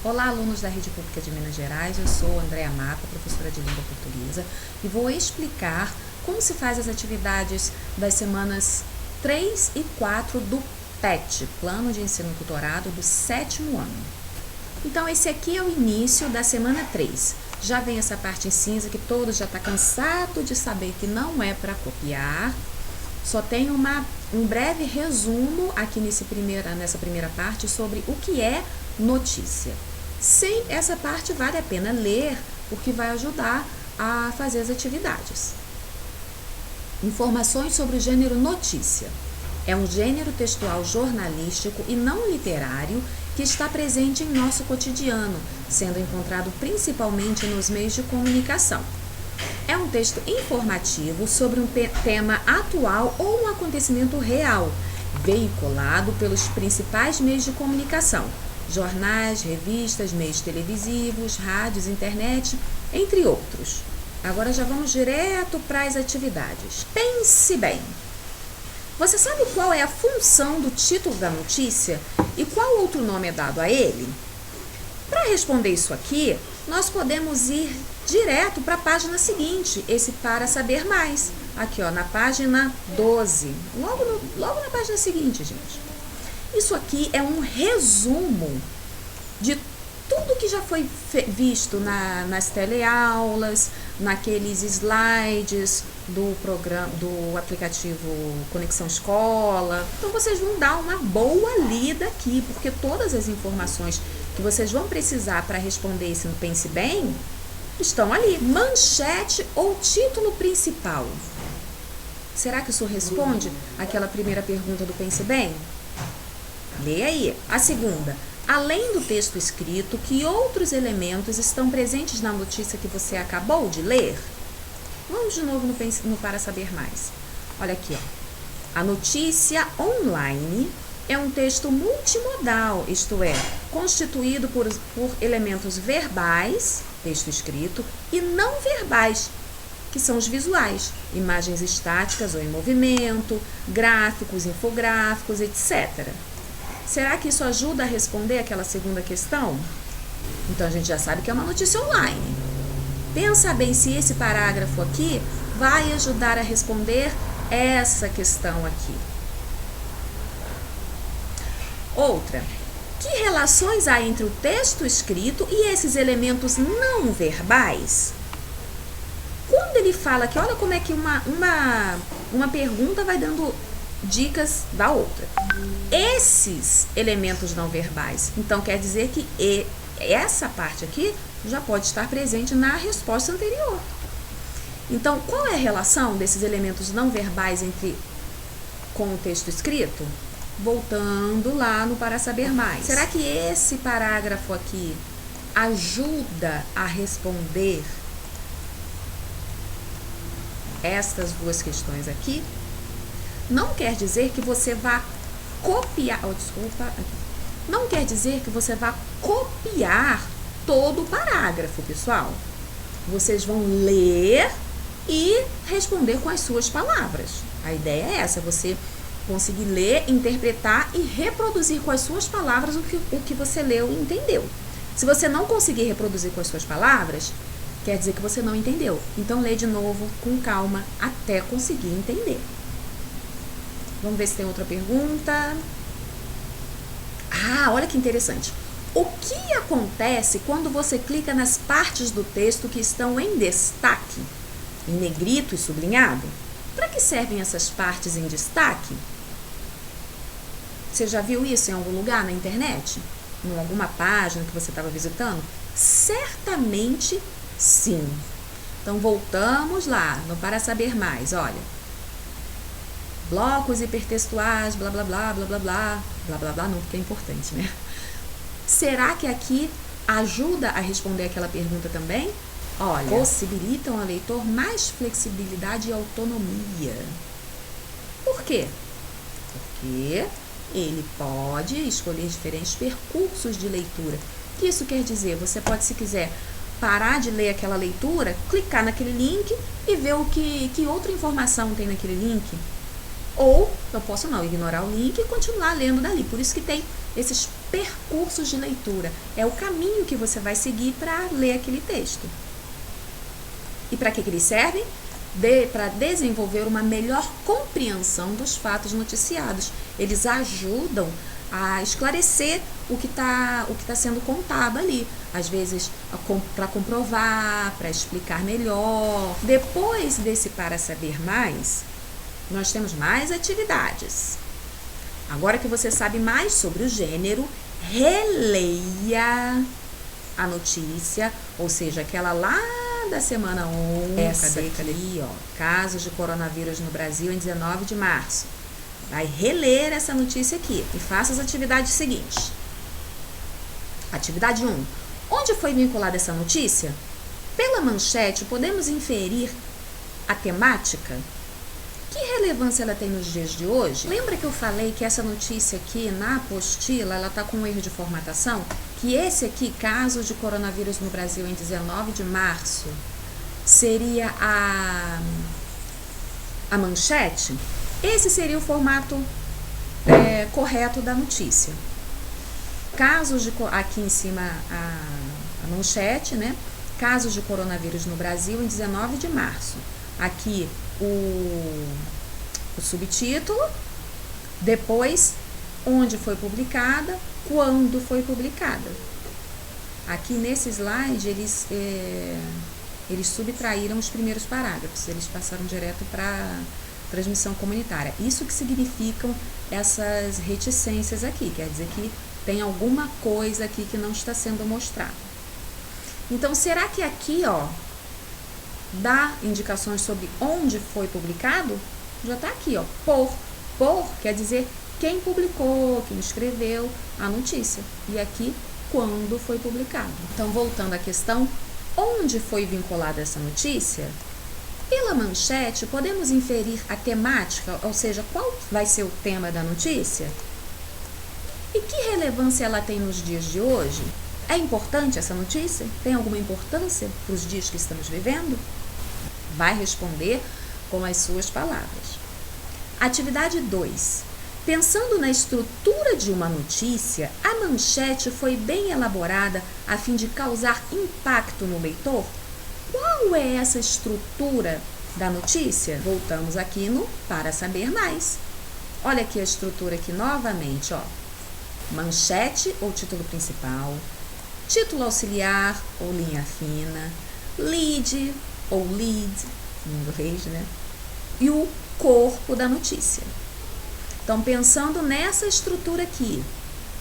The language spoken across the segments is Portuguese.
Olá, alunos da Rede Pública de Minas Gerais, eu sou Andréa Mata, professora de Língua Portuguesa, e vou explicar como se faz as atividades das semanas 3 e 4 do PET, Plano de Ensino Tutorado do 7º ano. Então, esse aqui é o início da semana 3. Já vem essa parte em cinza que todos já estão cansados de saber que não é para copiar. Só tem um breve resumo aqui nessa primeira parte sobre o que é notícia. Sim, essa parte vale a pena ler, porque vai ajudar a fazer as atividades. Informações sobre o gênero notícia. É um gênero textual jornalístico e não literário que está presente em nosso cotidiano, sendo encontrado principalmente nos meios de comunicação. É um texto informativo sobre um tema atual ou um acontecimento real, veiculado pelos principais meios de comunicação, jornais, revistas, meios televisivos, rádios, internet, entre outros. Agora já vamos direto para as atividades. Pense bem. Você sabe qual é a função do título da notícia e qual outro nome é dado a ele? Para responder isso aqui, nós podemos ir direto para a página seguinte, esse para saber mais. Aqui, ó, na página 12, logo na página seguinte, gente. Isso aqui é um resumo de tudo que já foi visto nas teleaulas, naqueles slides do programa, do aplicativo Conexão Escola. Então, vocês vão dar uma boa lida aqui, porque todas as informações que vocês vão precisar para responder esse no Pense Bem estão ali. Manchete ou título principal. Será que isso responde àquela primeira pergunta do Pense Bem? Lê aí. A segunda. Além do texto escrito, que outros elementos estão presentes na notícia que você acabou de ler? Vamos de novo no Para Saber Mais. Olha aqui, ó. A notícia online é um texto multimodal, isto é, constituído por elementos verbais, texto escrito, e não verbais, que são os visuais, imagens estáticas ou em movimento, gráficos, infográficos, etc. Será que isso ajuda a responder aquela segunda questão? Então, a gente já sabe que é uma notícia online. Pensa bem se esse parágrafo aqui vai ajudar a responder essa questão aqui. Outra. Que relações há entre o texto escrito e esses elementos não verbais? Quando ele fala que, olha como é que uma pergunta vai dando dicas da outra. Esses elementos não verbais, então quer dizer que essa parte aqui já pode estar presente na resposta anterior. Então, qual é a relação desses elementos não verbais com o texto escrito? Voltando lá no Para Saber Mais. Será que esse parágrafo aqui ajuda a responder estas duas questões aqui? Não quer dizer que você vá copiar, não quer dizer que você vá copiar todo o parágrafo, pessoal. Vocês vão ler e responder com as suas palavras. A ideia é essa, você conseguir ler, interpretar e reproduzir com as suas palavras o que você leu e entendeu. Se você não conseguir reproduzir com as suas palavras, quer dizer que você não entendeu. Então, lê de novo, com calma, até conseguir entender. Vamos ver se tem outra pergunta. Ah, olha que interessante. O que acontece quando você clica nas partes do texto que estão em destaque, em negrito e sublinhado? Para que servem essas partes em destaque? Você já viu isso em algum lugar na internet? Em alguma página que você estava visitando? Certamente sim. Então, voltamos lá no Para Saber Mais, olha. Blocos hipertextuais, blá, blá, blá, blá, blá, blá. Blá, blá, blá, não, porque é importante, né? Será que aqui ajuda a responder aquela pergunta também? Olha, possibilitam ao leitor mais flexibilidade e autonomia. Por quê? Porque ele pode escolher diferentes percursos de leitura. O que isso quer dizer? Você pode, se quiser, parar de ler aquela leitura, clicar naquele link e ver que outra informação tem naquele link. Ou eu posso não ignorar o link e continuar lendo dali. Por isso que tem esses percursos de leitura. É o caminho que você vai seguir para ler aquele texto. E para que eles servem? Para desenvolver uma melhor compreensão dos fatos noticiados. Eles ajudam a esclarecer o que tá sendo contado ali. Às vezes, para comprovar, para explicar melhor. Depois desse Para Saber Mais, nós temos mais atividades. Agora que você sabe mais sobre o gênero, releia a notícia, ou seja, aquela lá da semana 1, essa aqui, ó, casos de coronavírus no Brasil em 19 de março. Vai reler essa notícia aqui e faça as atividades seguintes. Atividade 1. Onde foi vinculada essa notícia? Pela manchete, podemos inferir a temática? Que relevância ela tem nos dias de hoje? Lembra que eu falei que essa notícia aqui na apostila, ela está com um erro de formatação? Que esse aqui, caso de coronavírus no Brasil em 19 de março, seria a manchete? Esse seria o formato correto da notícia. Casos de, aqui em cima a manchete, né? Casos de coronavírus no Brasil em 19 de março. Aqui o subtítulo, depois onde foi publicada, quando foi publicada. Aqui nesse slide eles subtraíram os primeiros parágrafos, eles passaram direto para transmissão comunitária. Isso que significam essas reticências aqui, quer dizer que tem alguma coisa aqui que não está sendo mostrada. Então, será que aqui, ó, dá indicações sobre onde foi publicado? Já está aqui, ó, por quer dizer quem publicou, quem escreveu a notícia. E aqui, quando foi publicado. Então, voltando à questão, onde foi vinculada essa notícia? Pela manchete, podemos inferir a temática, ou seja, qual vai ser o tema da notícia? E que relevância ela tem nos dias de hoje? É importante essa notícia? Tem alguma importância para os dias que estamos vivendo? Vai responder com as suas palavras. Atividade 2. Pensando na estrutura de uma notícia, a manchete foi bem elaborada a fim de causar impacto no leitor? Qual é essa estrutura da notícia? Voltamos aqui no Para Saber Mais. Olha aqui a estrutura aqui novamente, ó. Manchete ou título principal, título auxiliar ou linha fina, lead ou lead, em inglês, né? E o corpo da notícia. Então, pensando nessa estrutura aqui,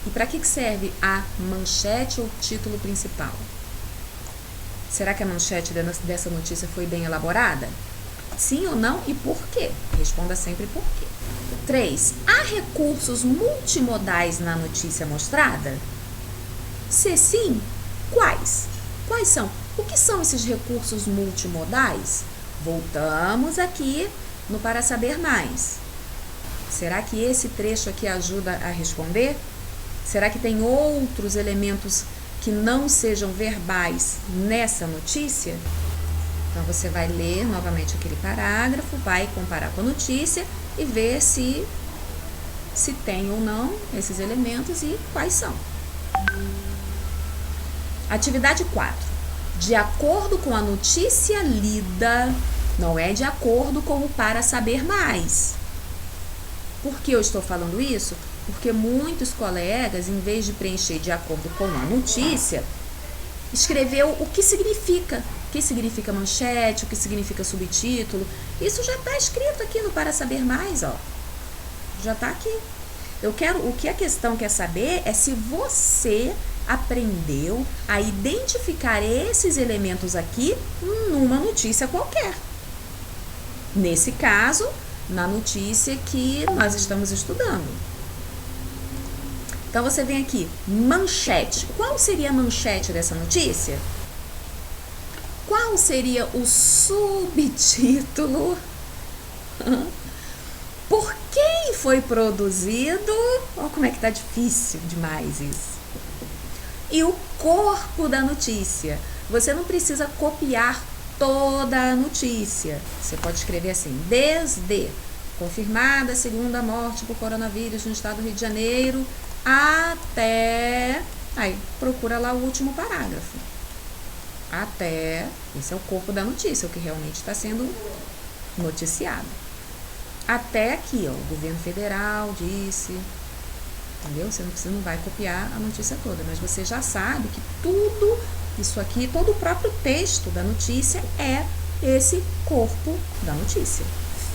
e para que serve a manchete ou título principal? Será que a manchete dessa notícia foi bem elaborada? Sim ou não e por quê? Responda sempre por quê. 3. Há recursos multimodais na notícia mostrada? Se sim, quais? Quais são? O que são esses recursos multimodais? Voltamos aqui no Para Saber Mais. Será que esse trecho aqui ajuda a responder? Será que tem outros elementos que não sejam verbais nessa notícia? Então, você vai ler novamente aquele parágrafo, vai comparar com a notícia e ver se tem ou não esses elementos e quais são. Atividade 4. De acordo com a notícia lida, não é de acordo com o Para Saber Mais. Por que eu estou falando isso? Porque muitos colegas, em vez de preencher de acordo com a notícia, escreveu o que significa. O que significa manchete, o que significa subtítulo. Isso já está escrito aqui no Para Saber Mais, ó. Já está aqui. O que a questão quer saber é se você aprendeu a identificar esses elementos aqui numa notícia qualquer. Nesse caso, na notícia que nós estamos estudando. Então, você vem aqui, manchete. Qual seria a manchete dessa notícia? Qual seria o subtítulo? Por quem foi produzido? Olha como é que tá difícil demais isso. E o corpo da notícia. Você não precisa copiar toda a notícia. Você pode escrever assim, desde confirmada a segunda morte por coronavírus no estado do Rio de Janeiro, até... Aí, procura lá o último parágrafo. Até... Esse é o corpo da notícia, o que realmente está sendo noticiado. Até aqui, ó, o governo federal disse... Entendeu? Você não vai copiar a notícia toda, mas você já sabe que tudo isso aqui, todo o próprio texto da notícia é esse corpo da notícia.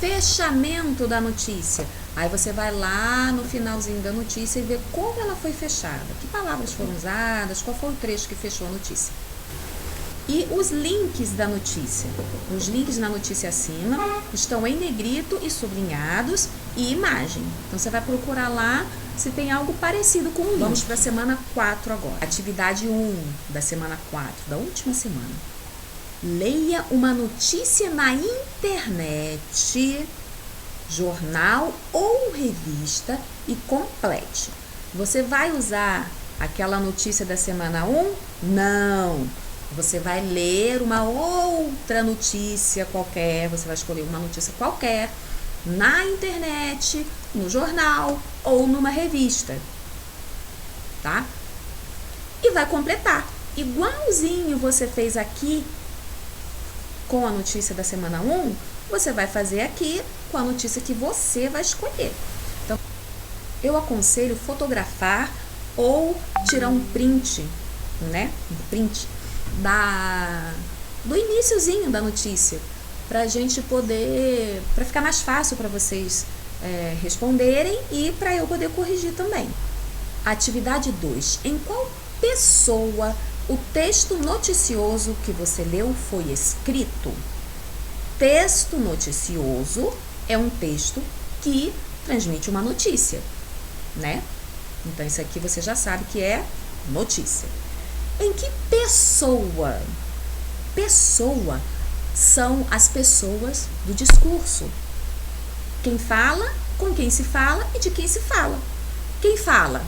Fechamento da notícia. Aí você vai lá no finalzinho da notícia e vê como ela foi fechada, que palavras foram usadas, qual foi o trecho que fechou a notícia. E os links da notícia. Os links na notícia acima estão em negrito e sublinhados e imagem. Então você vai procurar lá se tem algo parecido com o link. Vamos para a semana 4 agora. Atividade 1 da semana 4, da última semana. Leia uma notícia na internet, jornal ou revista e complete. Você vai usar aquela notícia da semana 1? Não. Você vai ler uma outra notícia qualquer, você vai escolher uma notícia qualquer na internet, no jornal ou numa revista, tá? E vai completar. Igualzinho você fez aqui com a notícia da semana 1, você vai fazer aqui com a notícia que você vai escolher. Então, eu aconselho fotografar ou tirar um print, né? Um print do iniciozinho da notícia, pra gente poder, pra ficar mais fácil para vocês responderem e para eu poder corrigir também. Atividade 2. Em qual pessoa o texto noticioso que você leu foi escrito? Texto noticioso é um texto que transmite uma notícia, né? Então isso aqui você já sabe que é notícia. Em que pessoa? Pessoa são as pessoas do discurso. Quem fala, com quem se fala e de quem se fala. Quem fala?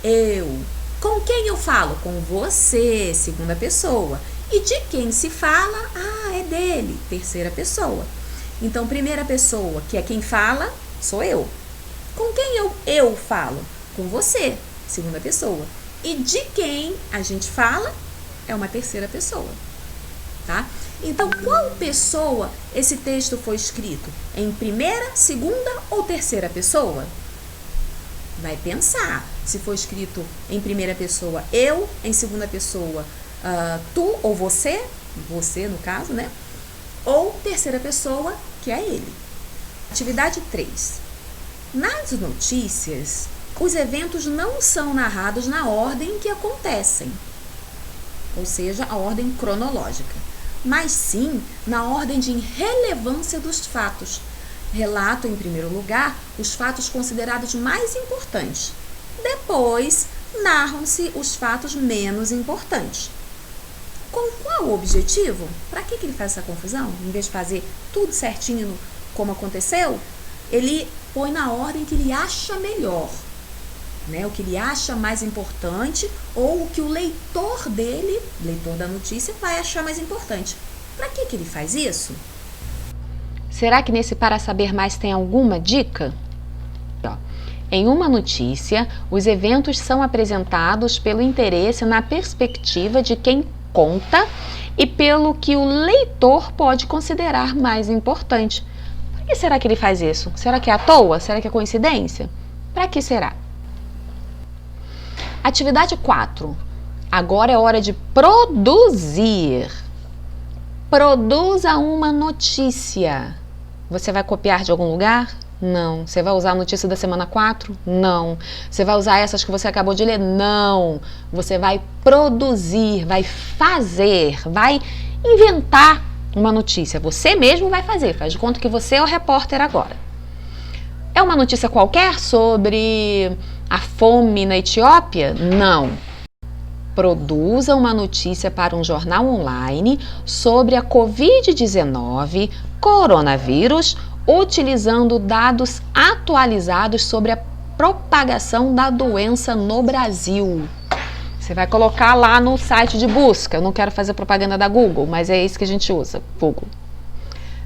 Eu. Com quem eu falo? Com você, segunda pessoa. E de quem se fala? É dele, terceira pessoa. Então, primeira pessoa, que é quem fala, sou eu. Com quem eu falo? Com você, segunda pessoa. E de quem a gente fala é uma terceira pessoa, tá? Então, qual pessoa esse texto foi escrito? Em primeira, segunda ou terceira pessoa? Vai pensar. Se foi escrito em primeira pessoa, eu, em segunda pessoa, tu ou você no caso, né? Ou terceira pessoa, que é ele. Atividade 3. Nas notícias, os eventos não são narrados na ordem que acontecem, ou seja, a ordem cronológica, mas sim na ordem de relevância dos fatos. Relato, em primeiro lugar, os fatos considerados mais importantes. Depois, narram-se os fatos menos importantes. Com qual objetivo? Para que ele faz essa confusão? Em vez de fazer tudo certinho como aconteceu, ele põe na ordem que ele acha melhor. Né, o que ele acha mais importante ou o que o leitor dele, leitor da notícia, vai achar mais importante. Para que ele faz isso? Será que nesse Para Saber Mais tem alguma dica? Em uma notícia, os eventos são apresentados pelo interesse na perspectiva de quem conta e pelo que o leitor pode considerar mais importante. Por que será que ele faz isso? Será que é à toa? Será que é coincidência? Para que será? Atividade 4. Agora é hora de produzir. Produza uma notícia. Você vai copiar de algum lugar? Não. Você vai usar a notícia da semana 4? Não. Você vai usar essas que você acabou de ler? Não. Você vai produzir, vai fazer, vai inventar uma notícia. Você mesmo vai fazer. Faz de conta que você é o repórter agora. É uma notícia qualquer sobre a fome na Etiópia? Não. Produza uma notícia para um jornal online sobre a Covid-19, coronavírus, utilizando dados atualizados sobre a propagação da doença no Brasil. Você vai colocar lá no site de busca. Eu não quero fazer propaganda da Google, mas é isso que a gente usa, Google.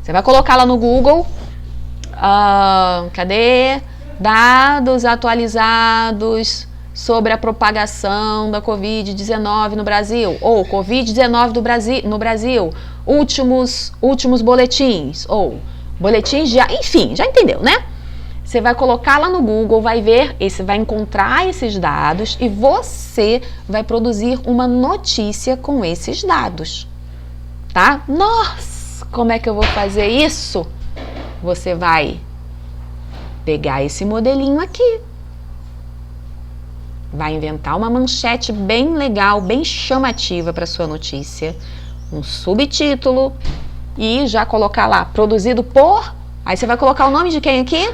Você vai colocar lá no Google Cadê? Dados atualizados sobre a propagação da Covid-19 no Brasil, ou Covid-19 no Brasil, últimos boletins, ou boletins enfim, já entendeu, né? Você vai colocar lá no Google, vai ver, vai encontrar esses dados e você vai produzir uma notícia com esses dados, tá? Nossa, como é que eu vou fazer isso? Você vai pegar esse modelinho aqui, vai inventar uma manchete bem legal, bem chamativa para sua notícia, um subtítulo e já colocar lá, produzido por... Aí você vai colocar o nome de quem aqui?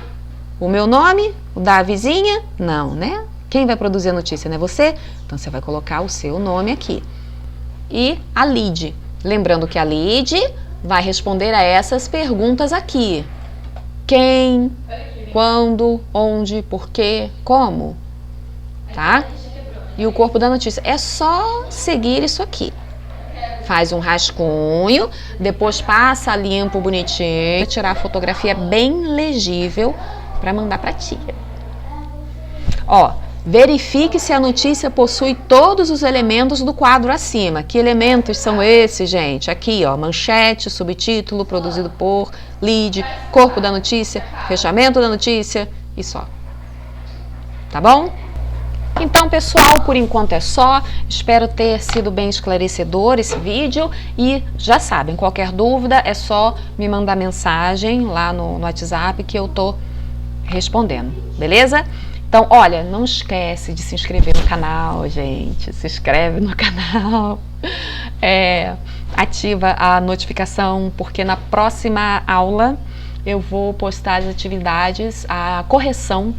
O meu nome? O da vizinha? Não, né? Quem vai produzir a notícia, não é você? Então você vai colocar o seu nome aqui. E a lead. Lembrando que a lead vai responder a essas perguntas aqui. Quem? Quando? Onde? Por quê? Como? Tá? E o corpo da notícia. É só seguir isso aqui. Faz um rascunho, depois passa limpo, bonitinho, tirar a fotografia bem legível para mandar para a tia. Ó, verifique se a notícia possui todos os elementos do quadro acima. Que elementos são esses, gente? Aqui, ó, manchete, subtítulo, produzido por, lead, corpo da notícia, fechamento da notícia e só. Tá bom? Então, pessoal, por enquanto é só. Espero ter sido bem esclarecedor esse vídeo. E já sabem, qualquer dúvida é só me mandar mensagem lá no WhatsApp que eu tô respondendo, beleza? Então, olha, não esquece de se inscrever no canal, gente. Se inscreve no canal. Ativa a notificação, porque na próxima aula eu vou postar as atividades, a correção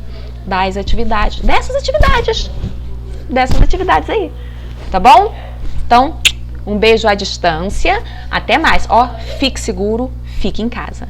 das atividades, dessas atividades aí, tá bom? Então, um beijo à distância, até mais. Ó, fique seguro, fique em casa.